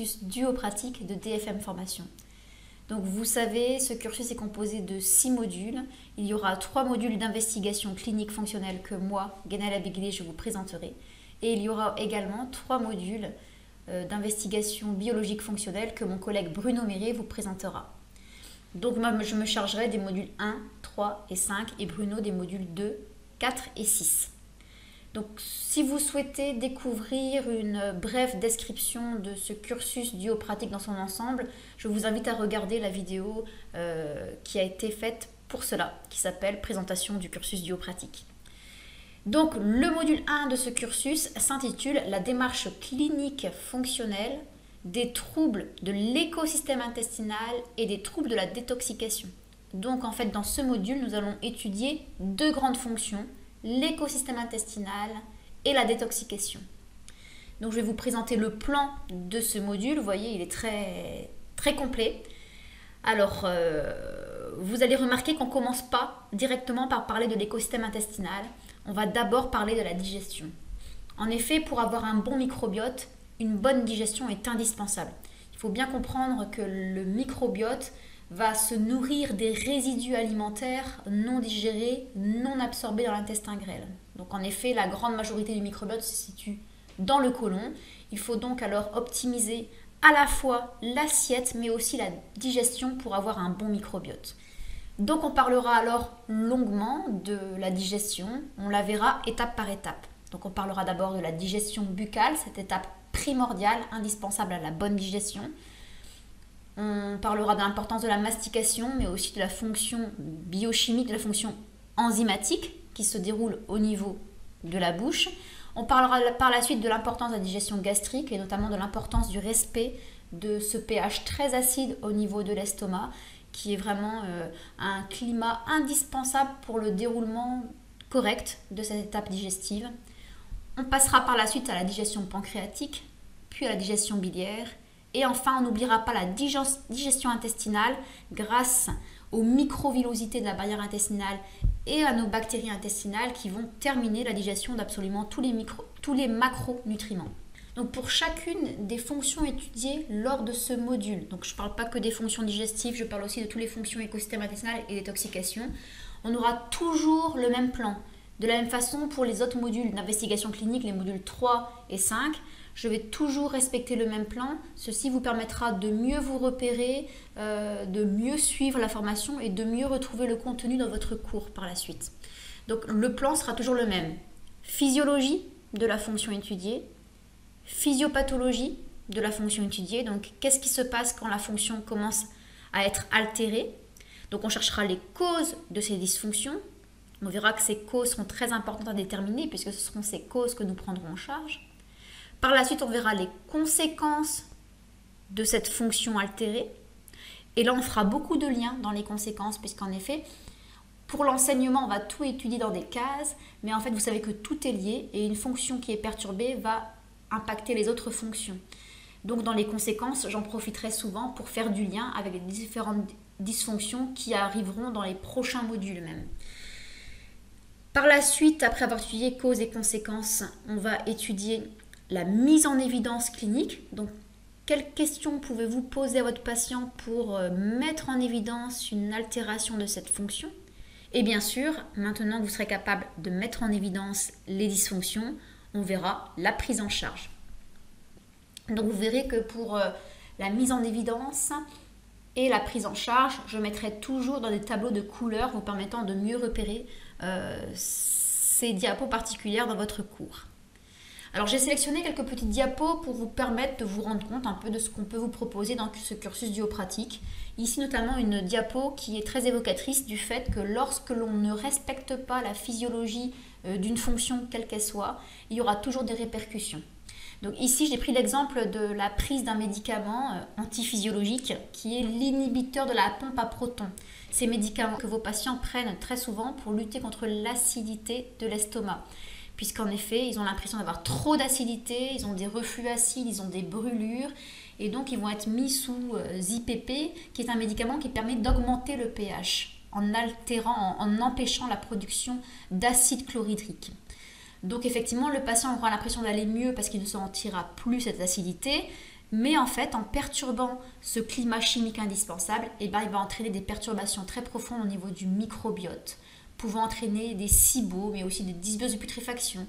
cursus duo-pratique de DFM Formation. Donc vous savez, ce cursus est composé de 6 modules. Il y aura 3 modules d'investigation clinique fonctionnelle que moi, Guenelle Abiguilé, je vous présenterai. Et il y aura également 3 modules d'investigation biologique fonctionnelle que mon collègue Bruno Méré vous présentera. Donc moi, je me chargerai des modules 1, 3 et 5 et Bruno des modules 2, 4 et 6. Donc si vous souhaitez découvrir une brève description de ce cursus duo-pratique dans son ensemble, je vous invite à regarder la vidéo qui a été faite pour cela, qui s'appelle Présentation du cursus duo-pratique. Donc le module 1 de ce cursus s'intitule La démarche clinique fonctionnelle des troubles de l'écosystème intestinal et des troubles de la détoxication. Donc en fait dans ce module nous allons étudier 2 grandes fonctions, l'écosystème intestinal et la détoxication. Donc je vais vous présenter le plan de ce module. Vous voyez, il est très complet. Alors, vous allez remarquer qu'on ne commence pas directement par parler de l'écosystème intestinal. On va d'abord parler de la digestion. En effet, pour avoir un bon microbiote, une bonne digestion est indispensable. Il faut bien comprendre que le microbiote va se nourrir des résidus alimentaires non digérés, non absorbés dans l'intestin grêle. Donc en effet, la grande majorité du microbiote se situe dans le côlon. Il faut donc alors optimiser à la fois l'assiette mais aussi la digestion pour avoir un bon microbiote. Donc on parlera alors longuement de la digestion, on la verra étape par étape. Donc on parlera d'abord de la digestion buccale, cette étape primordiale, indispensable à la bonne digestion. On parlera de l'importance de la mastication, mais aussi de la fonction biochimique, de la fonction enzymatique qui se déroule au niveau de la bouche. On parlera par la suite de l'importance de la digestion gastrique et notamment de l'importance du respect de ce pH très acide au niveau de l'estomac, qui est vraiment un climat indispensable pour le déroulement correct de cette étape digestive. On passera par la suite à la digestion pancréatique, puis à la digestion biliaire. Et enfin, on n'oubliera pas la digestion intestinale grâce aux microvillosités de la barrière intestinale et à nos bactéries intestinales qui vont terminer la digestion d'absolument tous les macronutriments. Donc pour chacune des fonctions étudiées lors de ce module, donc je ne parle pas que des fonctions digestives, je parle aussi de toutes les fonctions écosystème intestinal et détoxication, on aura toujours le même plan. De la même façon, pour les autres modules d'investigation clinique, les modules 3 et 5, je vais toujours respecter le même plan. Ceci vous permettra de mieux vous repérer, de mieux suivre la formation et de mieux retrouver le contenu dans votre cours par la suite. Donc le plan sera toujours le même. Physiologie de la fonction étudiée, physiopathologie de la fonction étudiée. Donc qu'est-ce qui se passe quand la fonction commence à être altérée? Donc on cherchera les causes de ces dysfonctions. On verra que ces causes sont très importantes à déterminer puisque ce seront ces causes que nous prendrons en charge. Par la suite, on verra les conséquences de cette fonction altérée. Et là, on fera beaucoup de liens dans les conséquences, puisqu'en effet, pour l'enseignement, on va tout étudier dans des cases, mais en fait, vous savez que tout est lié, et une fonction qui est perturbée va impacter les autres fonctions. Donc, dans les conséquences, j'en profiterai souvent pour faire du lien avec les différentes dysfonctions qui arriveront dans les prochains modules même. Par la suite, après avoir étudié causes et conséquences, on va étudier la mise en évidence clinique. Donc, quelles questions pouvez-vous poser à votre patient pour mettre en évidence une altération de cette fonction? Et bien sûr, maintenant que vous serez capable de mettre en évidence les dysfonctions, on verra la prise en charge. Donc, vous verrez que pour la mise en évidence et la prise en charge, je mettrai toujours dans des tableaux de couleurs vous permettant de mieux repérer ces diapos particulières dans votre cours. Alors j'ai sélectionné quelques petites diapos pour vous permettre de vous rendre compte un peu de ce qu'on peut vous proposer dans ce cursus duo-pratique. Ici notamment une diapo qui est très évocatrice du fait que lorsque l'on ne respecte pas la physiologie d'une fonction quelle qu'elle soit, il y aura toujours des répercussions. Donc ici j'ai pris l'exemple de la prise d'un médicament antiphysiologique qui est l'inhibiteur de la pompe à protons. Ces médicaments que vos patients prennent très souvent pour lutter contre l'acidité de l'estomac. Puisqu'en effet, ils ont l'impression d'avoir trop d'acidité, ils ont des reflux acides, ils ont des brûlures, et donc ils vont être mis sous ZIPP, qui est un médicament qui permet d'augmenter le pH, en altérant, en empêchant la production d'acide chlorhydrique. Donc effectivement, le patient aura l'impression d'aller mieux parce qu'il ne sentira plus cette acidité, Mais en fait, en perturbant ce climat chimique indispensable, eh ben, il va entraîner des perturbations très profondes au niveau du microbiote, pouvant entraîner des SIBO, mais aussi des dysbioses de putréfaction.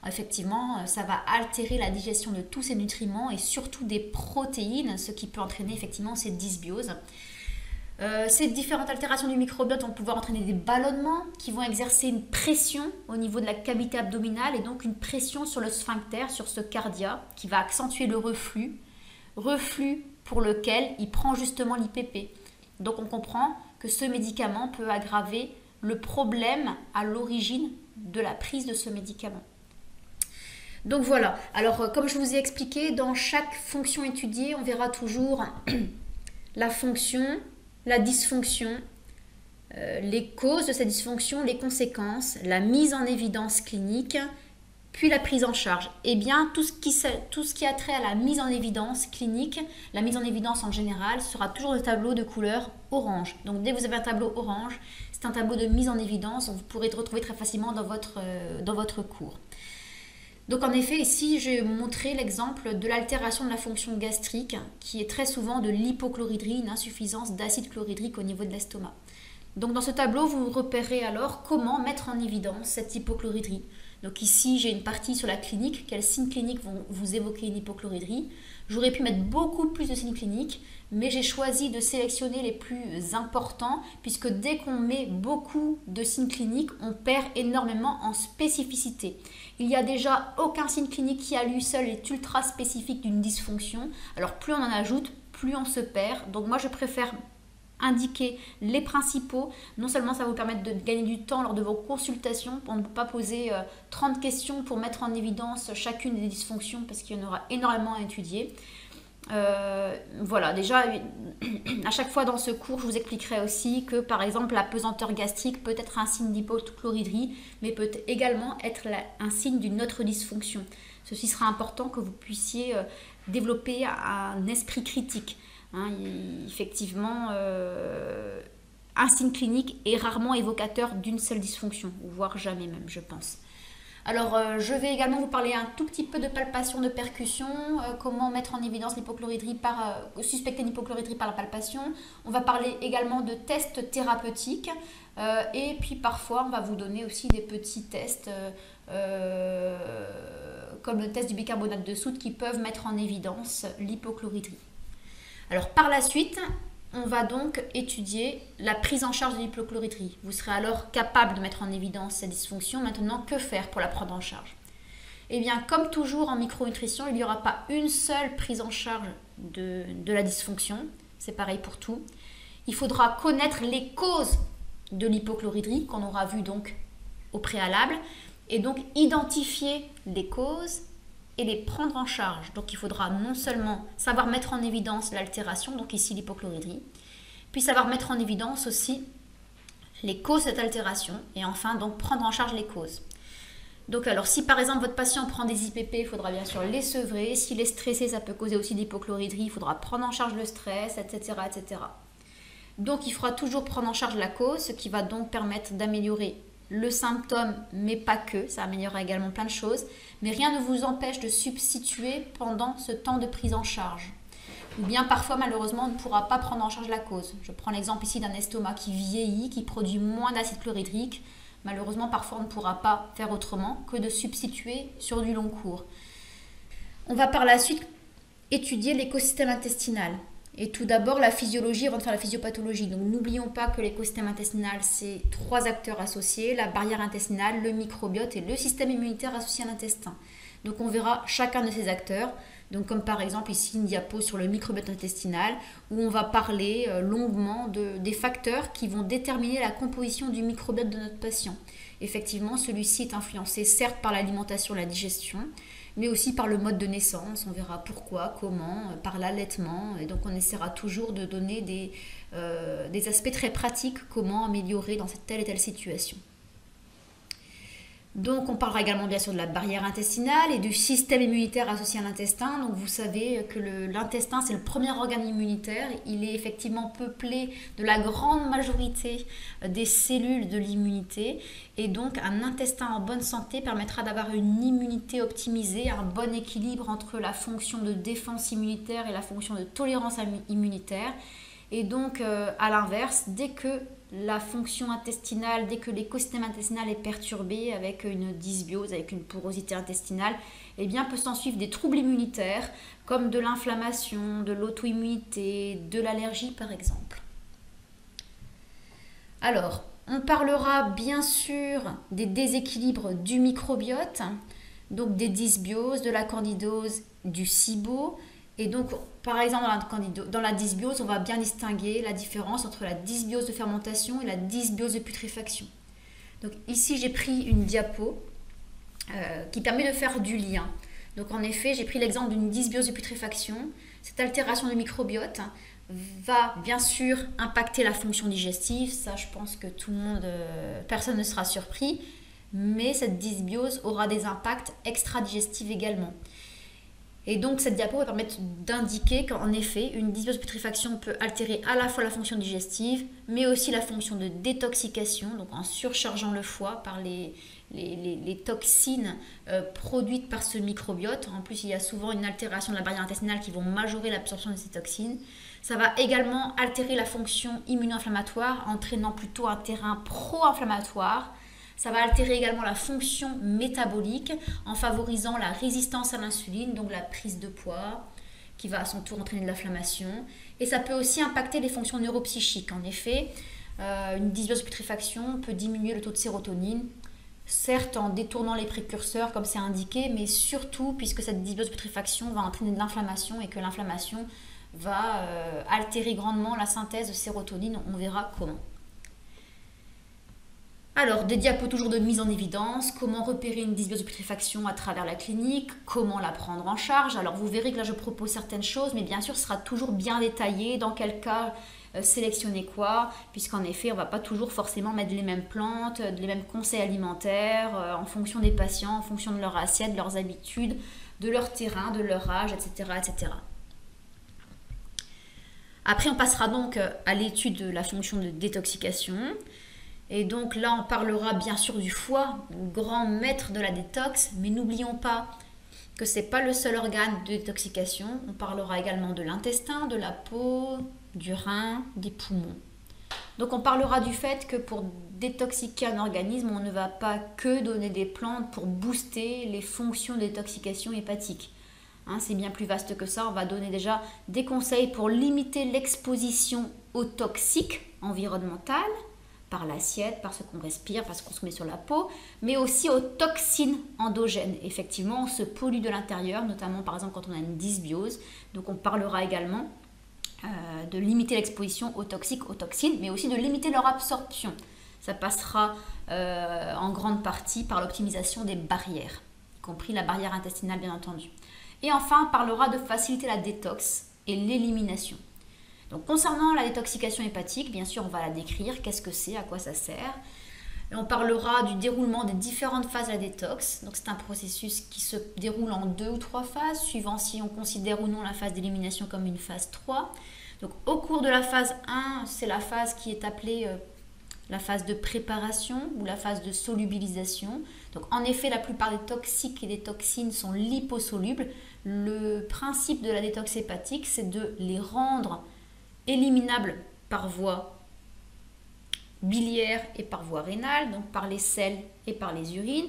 Effectivement, ça va altérer la digestion de tous ces nutriments et surtout des protéines, ce qui peut entraîner effectivement ces dysbioses. Ces différentes altérations du microbiote vont pouvoir entraîner des ballonnements qui vont exercer une pression au niveau de la cavité abdominale et donc une pression sur le sphincter, sur ce cardia, qui va accentuer le reflux pour lequel il prend justement l'IPP. Donc on comprend que ce médicament peut aggraver le problème à l'origine de la prise de ce médicament. Donc voilà, alors comme je vous ai expliqué, dans chaque fonction étudiée, on verra toujours la fonction, la dysfonction, les causes de cette dysfonction, les conséquences, la mise en évidence clinique, puis la prise en charge. Et bien, tout ce qui a trait à la mise en évidence clinique, la mise en évidence en général, sera toujours le tableau de couleur orange. Donc dès que vous avez un tableau orange, c'est un tableau de mise en évidence, vous pourrez le retrouver très facilement dans votre cours. Donc en effet, ici, j'ai montré l'exemple de l'altération de la fonction gastrique, qui est très souvent de l'hypochloridrie, une insuffisance d'acide chlorhydrique au niveau de l'estomac. Donc dans ce tableau, vous repérez alors comment mettre en évidence cette hypochloridrie. Donc ici, j'ai une partie sur la clinique, quels signes cliniques vont vous évoquer une hypochloridrie. J'aurais pu mettre beaucoup plus de signes cliniques, mais j'ai choisi de sélectionner les plus importants, puisque dès qu'on met beaucoup de signes cliniques, on perd énormément en spécificité. Il n'y a déjà aucun signe clinique qui à lui seul est ultra spécifique d'une dysfonction. Alors plus on en ajoute, plus on se perd. Donc moi je préfère indiquer les principaux. Non seulement ça va vous permettre de gagner du temps lors de vos consultations pour ne pas poser 30 questions pour mettre en évidence chacune des dysfonctions parce qu'il y en aura énormément à étudier. Voilà, déjà à chaque fois dans ce cours je vous expliquerai aussi que par exemple la pesanteur gastrique peut être un signe d'hypochloridrie mais peut également être un signe d'une autre dysfonction. Ceci sera important que vous puissiez développer un esprit critique. Effectivement, un signe clinique est rarement évocateur d'une seule dysfonction, voire jamais même, je pense. Alors, je vais également vous parler un tout petit peu de palpation, de percussion, comment mettre en évidence l'hypochloridrie suspecter une hypochloridrie par la palpation. On va parler également de tests thérapeutiques et puis parfois on va vous donner aussi des petits tests comme le test du bicarbonate de soude qui peuvent mettre en évidence l'hypochloridrie. Alors par la suite, on va donc étudier la prise en charge de l'hypochloridrie. Vous serez alors capable de mettre en évidence cette dysfonction. Maintenant, que faire pour la prendre en charge? Eh bien, comme toujours en micronutrition, il n'y aura pas une seule prise en charge de la dysfonction. C'est pareil pour tout. Il faudra connaître les causes de l'hypochloridrie qu'on aura vu donc au préalable et donc identifier les causes et les prendre en charge. Donc il faudra non seulement savoir mettre en évidence l'altération, donc ici l'hypochloridrie, puis savoir mettre en évidence aussi les causes de cette altération et enfin donc prendre en charge les causes. Donc alors si par exemple votre patient prend des IPP, il faudra bien sûr les sevrer. S'il est stressé, ça peut causer aussi l'hypochloridrie, il faudra prendre en charge le stress, etc., etc. Donc il faudra toujours prendre en charge la cause, ce qui va donc permettre d'améliorer le symptôme, mais pas que, ça améliorera également plein de choses, mais rien ne vous empêche de substituer pendant ce temps de prise en charge. Ou bien parfois, malheureusement, on ne pourra pas prendre en charge la cause. Je prends l'exemple ici d'un estomac qui vieillit, qui produit moins d'acide chlorhydrique. Malheureusement, parfois, on ne pourra pas faire autrement que de substituer sur du long cours. On va par la suite étudier l'écosystème intestinal. Et tout d'abord, la physiologie avant de faire la physiopathologie. Donc n'oublions pas que l'écosystème intestinal, c'est 3 acteurs associés, la barrière intestinale, le microbiote et le système immunitaire associé à l'intestin. Donc on verra chacun de ces acteurs. Donc comme par exemple ici une diapo sur le microbiote intestinal où on va parler longuement des facteurs qui vont déterminer la composition du microbiote de notre patient. Effectivement, celui-ci est influencé certes par l'alimentation et la digestion, mais aussi par le mode de naissance. On verra pourquoi, comment, par l'allaitement. Et donc on essaiera toujours de donner des aspects très pratiques, comment améliorer dans cette telle et telle situation. Donc on parlera également bien sûr de la barrière intestinale et du système immunitaire associé à l'intestin. Donc vous savez que l'intestin c'est le premier organe immunitaire. Il est effectivement peuplé de la grande majorité des cellules de l'immunité. Et donc un intestin en bonne santé permettra d'avoir une immunité optimisée, un bon équilibre entre la fonction de défense immunitaire et la fonction de tolérance immunitaire. Et donc à l'inverse, dès que la fonction intestinale, dès que l'écosystème intestinal est perturbé avec une dysbiose, avec une porosité intestinale, eh bien peut s'en suivre des troubles immunitaires comme de l'inflammation, de l'auto-immunité, de l'allergie par exemple. Alors, on parlera bien sûr des déséquilibres du microbiote, donc des dysbioses, de la candidose, du SIBO. Et donc, par exemple, dans la dysbiose, on va bien distinguer la différence entre la dysbiose de fermentation et la dysbiose de putréfaction. Donc ici, j'ai pris une diapo qui permet de faire du lien. Donc en effet, j'ai pris l'exemple d'une dysbiose de putréfaction. Cette altération du microbiote va bien sûr impacter la fonction digestive. Ça, je pense que tout le monde, personne ne sera surpris. Mais cette dysbiose aura des impacts extra-digestifs également. Et donc cette diapo va permettre d'indiquer qu'en effet, une dysbiose de putréfaction peut altérer à la fois la fonction digestive, mais aussi la fonction de détoxication, donc en surchargeant le foie par les toxines produites par ce microbiote. En plus, il y a souvent une altération de la barrière intestinale qui vont majorer l'absorption de ces toxines. Ça va également altérer la fonction immuno-inflammatoire, entraînant plutôt un terrain pro-inflammatoire. Ça va altérer également la fonction métabolique en favorisant la résistance à l'insuline, donc la prise de poids, qui va à son tour entraîner de l'inflammation. Et ça peut aussi impacter les fonctions neuropsychiques. En effet, une dysbiose de putréfaction peut diminuer le taux de sérotonine, certes en détournant les précurseurs comme c'est indiqué, mais surtout puisque cette dysbiose de putréfaction va entraîner de l'inflammation et que l'inflammation va altérer grandement la synthèse de sérotonine. On verra comment. Alors, des diapos toujours de mise en évidence, comment repérer une dysbiose de putréfaction à travers la clinique, comment la prendre en charge. Alors, vous verrez que là, je propose certaines choses, mais bien sûr, ce sera toujours bien détaillé, dans quel cas sélectionner quoi, puisqu'en effet, on ne va pas toujours forcément mettre les mêmes plantes, les mêmes conseils alimentaires, en fonction des patients, en fonction de leur assiette, de leurs habitudes, de leur terrain, de leur âge, etc., etc. Après, on passera donc à l'étude de la fonction de détoxication. Et donc là, on parlera bien sûr du foie, le grand maître de la détox, mais n'oublions pas que ce n'est pas le seul organe de détoxication. On parlera également de l'intestin, de la peau, du rein, des poumons. Donc on parlera du fait que pour détoxiquer un organisme, on ne va pas que donner des plantes pour booster les fonctions de détoxication hépatique. C'est bien plus vaste que ça. On va donner déjà des conseils pour limiter l'exposition aux toxiques environnementales, par l'assiette, par ce qu'on respire, par ce qu'on se met sur la peau, mais aussi aux toxines endogènes. Effectivement, on se pollue de l'intérieur, notamment par exemple quand on a une dysbiose. Donc on parlera également de limiter l'exposition aux toxiques, aux toxines, mais aussi de limiter leur absorption. Ça passera en grande partie par l'optimisation des barrières, y compris la barrière intestinale bien entendu. Et enfin, on parlera de faciliter la détox et l'élimination. Donc concernant la détoxication hépatique, bien sûr on va la décrire, qu'est-ce que c'est, à quoi ça sert. Et on parlera du déroulement des différentes phases de la détox. Donc c'est un processus qui se déroule en 2 ou 3 phases, suivant si on considère ou non la phase d'élimination comme une phase 3. Donc au cours de la phase 1, c'est la phase qui est appelée la phase de préparation ou la phase de solubilisation. Donc en effet, la plupart des toxiques et des toxines sont liposolubles. Le principe de la détox hépatique, c'est de les rendre éliminables par voie biliaire et par voie rénale, donc par les selles et par les urines.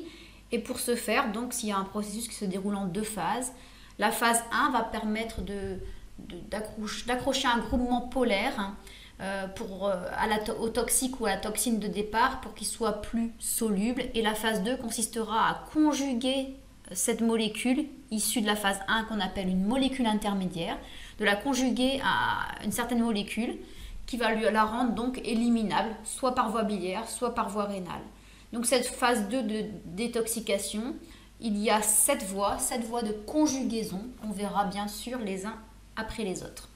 Et pour ce faire, donc s'il y a un processus qui se déroule en 2 phases, la phase 1 va permettre d'accrocher un groupement polaire au toxique ou à la toxine de départ pour qu'il soit plus soluble. Et la phase 2 consistera à conjuguer cette molécule issue de la phase 1 qu'on appelle une molécule intermédiaire, de la conjuguer à une certaine molécule qui va la rendre donc éliminable, soit par voie biliaire, soit par voie rénale. Donc cette phase 2 de détoxication, il y a 7 voies de conjugaison. On verra bien sûr les uns après les autres.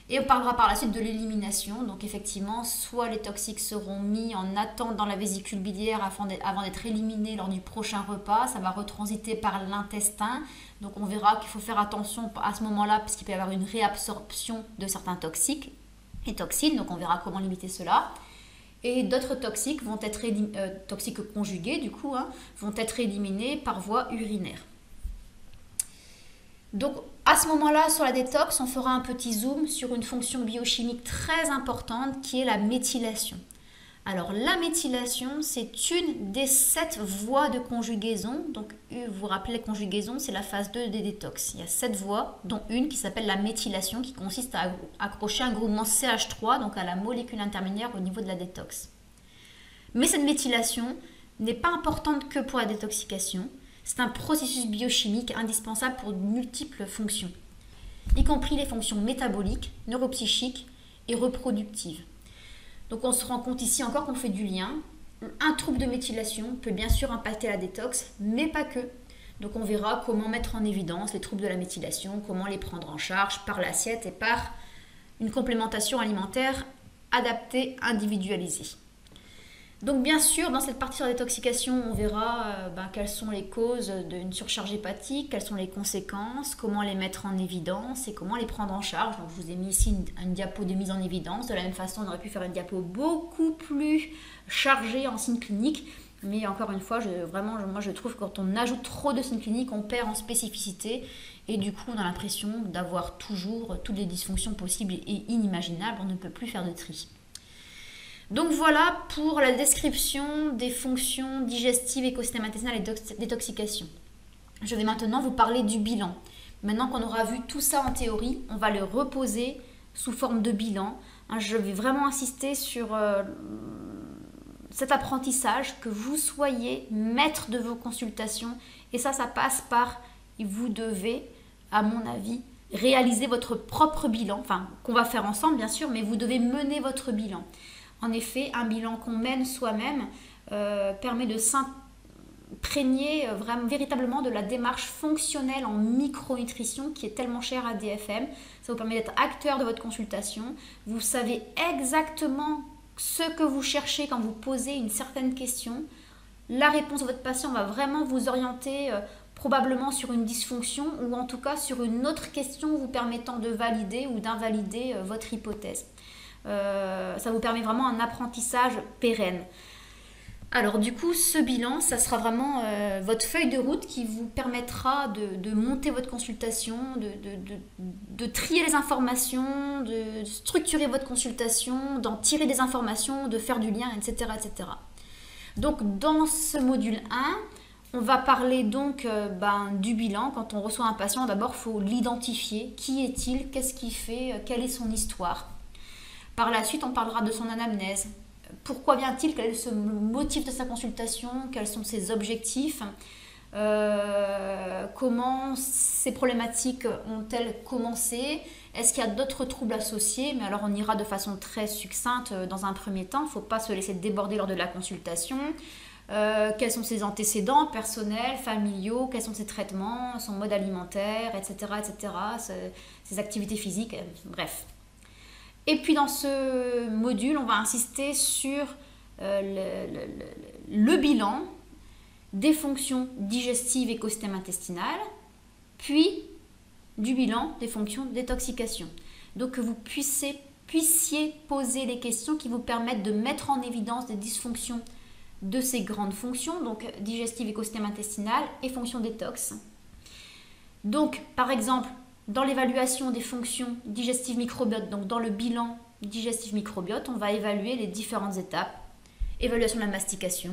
Et on parlera par la suite de l'élimination. Donc effectivement, soit les toxiques seront mis en attente dans la vésicule biliaire avant d'être éliminés lors du prochain repas. Ça va retransiter par l'intestin. Donc on verra qu'il faut faire attention à ce moment-là parce qu'il peut y avoir une réabsorption de certains toxiques et toxines. Donc on verra comment limiter cela. Et d'autres toxiques vont être toxiques conjugués du coup, vont être éliminés par voie urinaire. Donc à ce moment-là, sur la détox, on fera un petit zoom sur une fonction biochimique très importante qui est la méthylation. Alors la méthylation, c'est une des 7 voies de conjugaison. Donc vous vous rappelez, conjugaison, c'est la phase 2 des détox. Il y a 7 voies, dont une qui s'appelle la méthylation, qui consiste à accrocher un groupement CH3, donc à la molécule intermédiaire au niveau de la détox. Mais cette méthylation n'est pas importante que pour la détoxication. C'est un processus biochimique indispensable pour de multiples fonctions, y compris les fonctions métaboliques, neuropsychiques et reproductives. Donc on se rend compte ici encore qu'on fait du lien. Un trouble de méthylation peut bien sûr impacter la détox, mais pas que. Donc on verra comment mettre en évidence les troubles de la méthylation, comment les prendre en charge par l'assiette et par une complémentation alimentaire adaptée, individualisée. Donc bien sûr, dans cette partie sur la détoxication, on verra quelles sont les causes d'une surcharge hépatique, quelles sont les conséquences, comment les mettre en évidence et comment les prendre en charge. Donc je vous ai mis ici une diapo de mise en évidence. De la même façon, on aurait pu faire une diapo beaucoup plus chargée en signes cliniques. Mais encore une fois, moi je trouve que quand on ajoute trop de signes cliniques, on perd en spécificité. Et du coup, on a l'impression d'avoir toujours toutes les dysfonctions possibles et inimaginables. On ne peut plus faire de tri. Donc voilà pour la description des fonctions digestives, écosystème intestinal et détoxication. Je vais maintenant vous parler du bilan. Maintenant qu'on aura vu tout ça en théorie, on va le reposer sous forme de bilan. Je vais vraiment insister sur cet apprentissage, que vous soyez maître de vos consultations. Et ça passe par, vous devez, à mon avis, réaliser votre propre bilan. Enfin, qu'on va faire ensemble bien sûr, mais vous devez mener votre bilan. En effet, un bilan qu'on mène soi-même permet de s'imprégner véritablement de la démarche fonctionnelle en micronutrition qui est tellement chère à DFM. Ça vous permet d'être acteur de votre consultation. Vous savez exactement ce que vous cherchez quand vous posez une certaine question. La réponse de votre patient va vraiment vous orienter probablement sur une dysfonction ou en tout cas sur une autre question vous permettant de valider ou d'invalider votre hypothèse. Ça vous permet vraiment un apprentissage pérenne. Alors du coup, ce bilan, ça sera vraiment votre feuille de route qui vous permettra de monter votre consultation, de trier les informations, de structurer votre consultation, d'en tirer des informations, de faire du lien, etc. etc. Donc dans ce module 1, on va parler donc du bilan. Quand on reçoit un patient, d'abord il faut l'identifier. Qui est-il? Qu'est-ce qu'il fait? Quelle est son histoire? Par la suite, on parlera de son anamnèse. Pourquoi vient-il? Quel est le motif de sa consultation? Quels sont ses objectifs? Comment ces problématiques ont-elles commencé? Est-ce qu'il y a d'autres troubles associés? Mais alors on ira de façon très succincte dans un premier temps. Il ne faut pas se laisser déborder lors de la consultation. Quels sont ses antécédents personnels, familiaux? Quels sont ses traitements? Son mode alimentaire, etc. etc. Ses activités physiques, bref. Et puis dans ce module, on va insister sur le bilan des fonctions digestives et écosystème intestinal, puis du bilan des fonctions de détoxication. Donc que vous puissiez poser les questions qui vous permettent de mettre en évidence des dysfonctions de ces grandes fonctions, donc digestive, écosystème intestinal et fonction détox. Donc par exemple, dans l'évaluation des fonctions digestives microbiote, donc dans le bilan digestif microbiote, on va évaluer les différentes étapes. Évaluation de la mastication,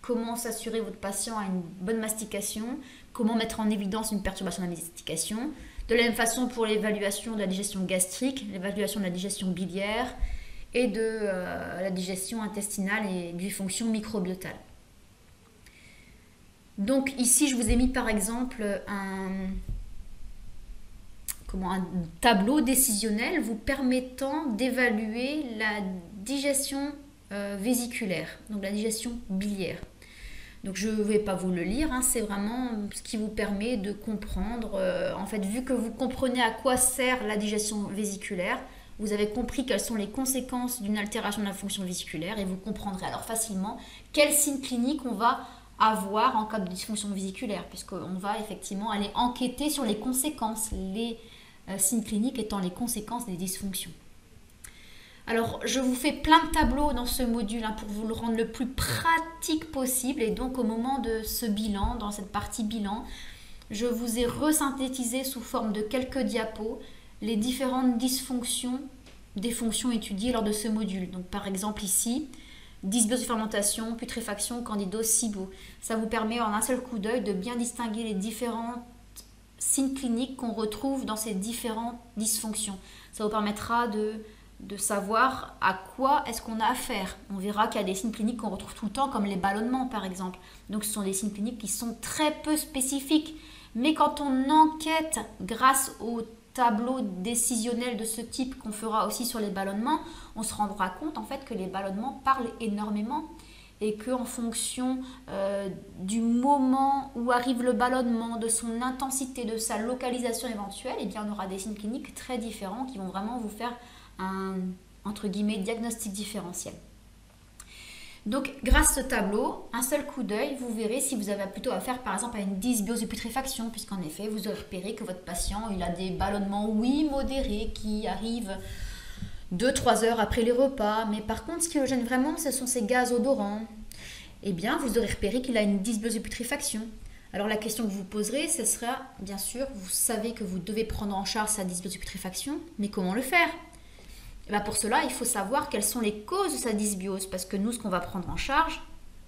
comment s'assurer que votre patient a une bonne mastication, comment mettre en évidence une perturbation de la mastication. De la même façon pour l'évaluation de la digestion gastrique, l'évaluation de la digestion biliaire et de la digestion intestinale et des fonctions microbiotales. Donc ici, je vous ai mis par exemple un tableau décisionnel vous permettant d'évaluer la digestion vésiculaire, donc la digestion biliaire. Donc je ne vais pas vous le lire, c'est vraiment ce qui vous permet de comprendre, en fait, vu que vous comprenez à quoi sert la digestion vésiculaire, vous avez compris quelles sont les conséquences d'une altération de la fonction vésiculaire et vous comprendrez alors facilement quels signes cliniques on va avoir en cas de dysfonction vésiculaire, puisqu'on va effectivement aller enquêter sur les conséquences, les signes cliniques étant les conséquences des dysfonctions. Alors, je vous fais plein de tableaux dans ce module pour vous le rendre le plus pratique possible. Et donc, au moment de ce bilan, dans cette partie bilan, je vous ai resynthétisé sous forme de quelques diapos les différentes dysfonctions des fonctions étudiées lors de ce module. Donc, par exemple, ici, dysbiose de fermentation, putréfaction, candidose, SIBO. Ça vous permet en un seul coup d'œil de bien distinguer les différents signes cliniques qu'on retrouve dans ces différentes dysfonctions. Ça vous permettra de savoir à quoi est-ce qu'on a affaire. On verra qu'il y a des signes cliniques qu'on retrouve tout le temps, comme les ballonnements par exemple. Donc ce sont des signes cliniques qui sont très peu spécifiques. Mais quand on enquête grâce au tableau décisionnel de ce type qu'on fera aussi sur les ballonnements, on se rendra compte en fait que les ballonnements parlent énormément et qu'en fonction du moment où arrive le ballonnement, de son intensité, de sa localisation éventuelle, eh bien, on aura des signes cliniques très différents qui vont vraiment vous faire un, entre guillemets, diagnostic différentiel. Donc, grâce à ce tableau, un seul coup d'œil, vous verrez si vous avez plutôt affaire par exemple à une dysbiose de putréfaction, puisqu'en effet, vous aurez repéré que votre patient il a des ballonnements, oui, modérés, qui arrivent 2-3 heures après les repas. Mais par contre, ce qui le gêne vraiment, ce sont ces gaz odorants. Eh bien, vous aurez repéré qu'il a une dysbiose de putréfaction. Alors, la question que vous vous poserez, ce sera, bien sûr, vous savez que vous devez prendre en charge sa dysbiose de putréfaction, mais comment le faire ? Et bien pour cela, il faut savoir quelles sont les causes de sa dysbiose, parce que nous, ce qu'on va prendre en charge,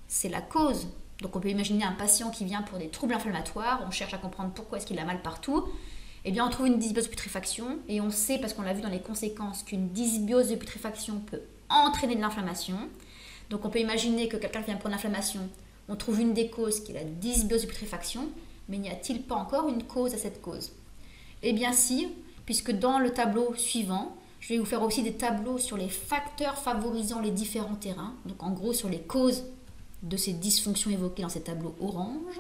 c'est la cause. Donc on peut imaginer un patient qui vient pour des troubles inflammatoires, on cherche à comprendre pourquoi est-ce qu'il a mal partout. Eh bien on trouve une dysbiose de putréfaction, et on sait, parce qu'on l'a vu dans les conséquences, qu'une dysbiose de putréfaction peut entraîner de l'inflammation. Donc on peut imaginer que quelqu'un qui vient pour l'inflammation, on trouve une des causes qui est la dysbiose de putréfaction, mais n'y a-t-il pas encore une cause à cette cause? Eh bien si, puisque dans le tableau suivant, je vais vous faire aussi des tableaux sur les facteurs favorisant les différents terrains. Donc en gros sur les causes de ces dysfonctions évoquées dans ces tableaux orange.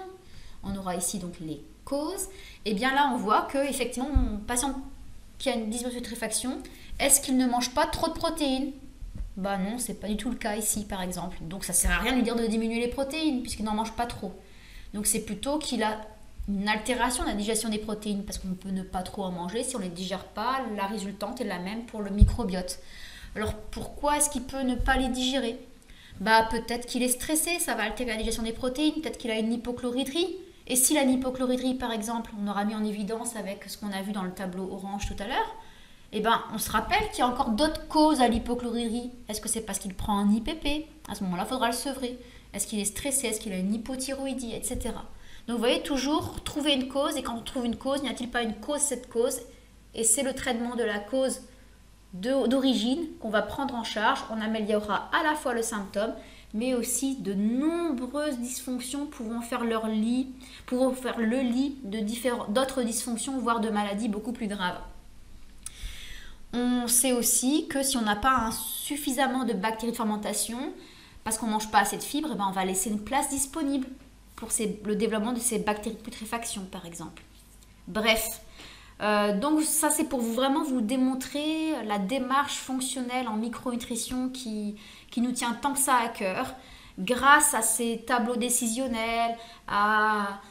On aura ici donc les causes. Et bien là on voit que effectivement mon patient qui a une dysbiose de putréfaction, est-ce qu'il ne mange pas trop de protéines? Bah non, c'est pas du tout le cas ici par exemple. Donc ça sert à rien de lui dire de diminuer les protéines puisqu'il n'en mange pas trop. Donc c'est plutôt qu'il a une altération de la digestion des protéines, parce qu'on peut ne pas trop en manger. Si on ne les digère pas, la résultante est la même pour le microbiote. Alors pourquoi est-ce qu'il peut ne pas les digérer? Bah peut-être qu'il est stressé, ça va altérer la digestion des protéines, peut-être qu'il a une hypochloridrie. Et si la hypochloridrie par exemple, on aura mis en évidence avec ce qu'on a vu dans le tableau orange tout à l'heure, eh ben on se rappelle qu'il y a encore d'autres causes à l'hypochloridrie. Est-ce que c'est parce qu'il prend un IPP? À ce moment-là, il faudra le sevrer. Est-ce qu'il est stressé? Est-ce qu'il a une hypothyroïdie, etc. Donc vous voyez, toujours trouver une cause, et quand on trouve une cause, n'y a-t-il pas une cause cette cause? Et c'est le traitement de la cause d'origine qu'on va prendre en charge. On améliorera à la fois le symptôme, mais aussi de nombreuses dysfonctions pouvant faire le lit de d'autres dysfonctions, voire de maladies beaucoup plus graves. On sait aussi que si on n'a pas suffisamment de bactéries de fermentation, parce qu'on ne mange pas assez de fibres, on va laisser une place disponible pour le développement de ces bactéries de putréfaction, par exemple. Bref, donc ça c'est pour vraiment vous démontrer la démarche fonctionnelle en micronutrition qui nous tient tant que ça à cœur, grâce à ces tableaux décisionnels, à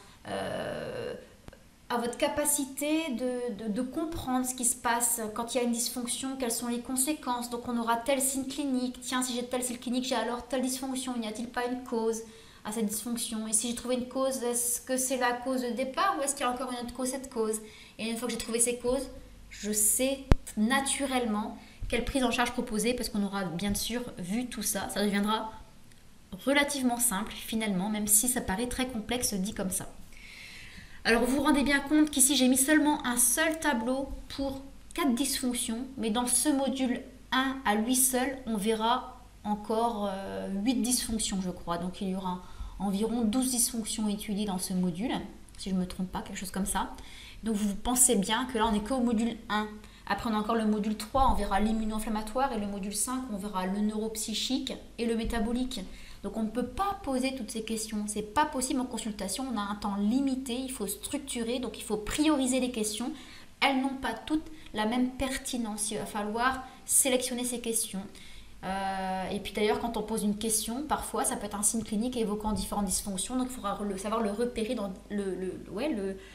votre capacité de comprendre ce qui se passe quand il y a une dysfonction, quelles sont les conséquences. Donc on aura tel signe clinique, tiens si j'ai tel signe clinique, j'ai alors telle dysfonction, n'y a-t-il pas une cause à cette dysfonction? Et si j'ai trouvé une cause, est-ce que c'est la cause de départ ou est-ce qu'il y a encore une autre cause, cette cause? Et une fois que j'ai trouvé ces causes, je sais naturellement quelle prise en charge proposer, parce qu'on aura bien sûr vu tout ça. Ça deviendra relativement simple finalement, même si ça paraît très complexe dit comme ça. Alors vous vous rendez bien compte qu'ici j'ai mis seulement un seul tableau pour 4 dysfonctions, mais dans ce module 1 à lui seul, on verra encore 8 dysfonctions je crois. Donc il y aura environ 12 dysfonctions étudiées dans ce module, si je ne me trompe pas, quelque chose comme ça. Donc vous pensez bien que là on n'est qu'au module 1. Après on a encore le module 3, on verra l'immuno-inflammatoire, et le module 5, on verra le neuropsychique et le métabolique. Donc on ne peut pas poser toutes ces questions, c'est pas possible en consultation, on a un temps limité, il faut structurer, donc il faut prioriser les questions. Elles n'ont pas toutes la même pertinence. Il va falloir sélectionner ces questions. Et puis d'ailleurs, quand on pose une question, parfois ça peut être un signe clinique évoquant différentes dysfonctions, donc il faudra savoir le repérer, le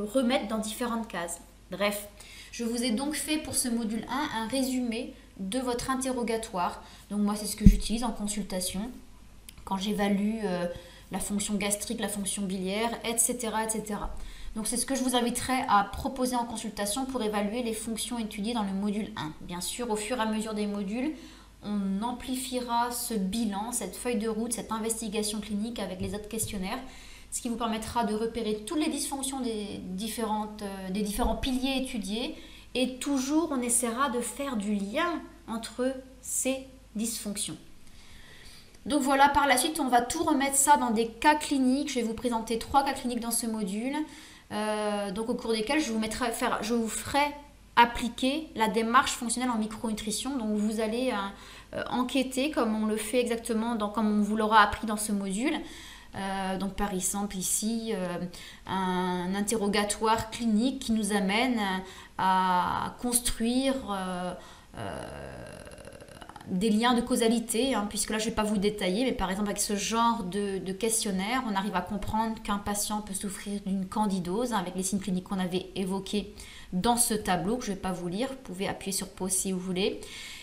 remettre dans différentes cases. Bref, je vous ai donc fait pour ce module 1 un résumé de votre interrogatoire. Donc moi, c'est ce que j'utilise en consultation quand j'évalue la fonction gastrique, la fonction biliaire, etc., etc. Donc c'est ce que je vous inviterai à proposer en consultation pour évaluer les fonctions étudiées dans le module 1. Bien sûr, au fur et à mesure des modules, on amplifiera ce bilan, cette feuille de route, cette investigation clinique avec les autres questionnaires, ce qui vous permettra de repérer toutes les dysfonctions des différents piliers étudiés, et toujours on essaiera de faire du lien entre ces dysfonctions. Donc voilà, par la suite, on va tout remettre ça dans des cas cliniques. Je vais vous présenter 3 cas cliniques dans ce module, donc au cours desquels je vous ferai appliquer la démarche fonctionnelle en micronutrition. Donc vous allez enquêter comme on le fait exactement, comme on vous l'aura appris dans ce module. Donc par exemple ici, un interrogatoire clinique qui nous amène à construire des liens de causalité, puisque là je ne vais pas vous détailler, mais par exemple avec ce genre de questionnaire, on arrive à comprendre qu'un patient peut souffrir d'une candidose, avec les signes cliniques qu'on avait évoqués dans ce tableau, que je ne vais pas vous lire, vous pouvez appuyer sur pause si vous voulez.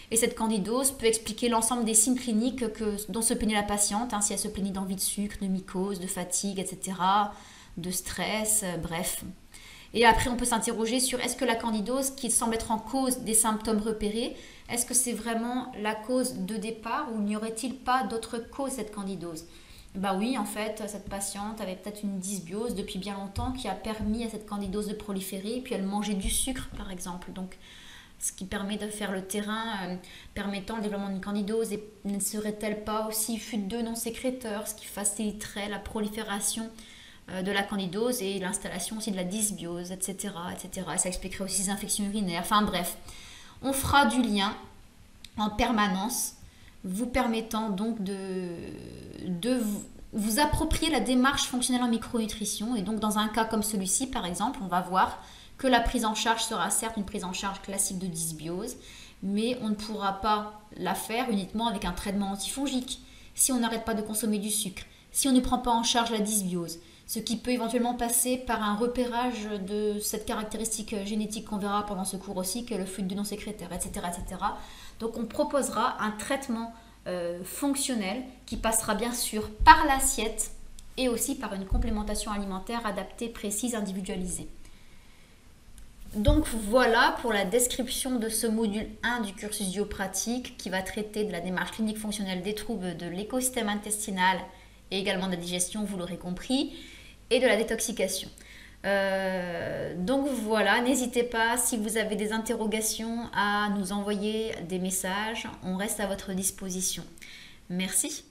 Et cette candidose peut expliquer l'ensemble des signes cliniques dont se plaignait la patiente, si elle se plaignait d'envie de sucre, de mycose, de fatigue, etc., de stress, bref. Et après, on peut s'interroger sur est-ce que la candidose, qui semble être en cause des symptômes repérés, est-ce que c'est vraiment la cause de départ ou n'y aurait-il pas d'autres causes cette candidose? Bah oui, en fait, cette patiente avait peut-être une dysbiose depuis bien longtemps qui a permis à cette candidose de proliférer, puis elle mangeait du sucre, par exemple. Donc, ce qui permet de faire le terrain permettant le développement d'une candidose, et ne serait-elle pas aussi fuite d'œufs non sécréteurs, ce qui faciliterait la prolifération de la candidose et l'installation aussi de la dysbiose, etc., etc. Et ça expliquerait aussi les infections urinaires. Enfin bref, on fera du lien en permanence, vous permettant donc de vous approprier la démarche fonctionnelle en micronutrition. Et donc dans un cas comme celui-ci, par exemple, on va voir que la prise en charge sera certes une prise en charge classique de dysbiose, mais on ne pourra pas la faire uniquement avec un traitement antifongique si on n'arrête pas de consommer du sucre, si on ne prend pas en charge la dysbiose, ce qui peut éventuellement passer par un repérage de cette caractéristique génétique qu'on verra pendant ce cours aussi, que est le fluide de non sécrétaire, etc., etc. Donc on proposera un traitement fonctionnel qui passera bien sûr par l'assiette et aussi par une complémentation alimentaire adaptée, précise, individualisée. Donc voilà pour la description de ce module 1 du cursus Duo-Pratique qui va traiter de la démarche clinique fonctionnelle des troubles de l'écosystème intestinal et également de la digestion, vous l'aurez compris, et de la détoxication. Donc voilà, n'hésitez pas, si vous avez des interrogations, à nous envoyer des messages. On reste à votre disposition. Merci.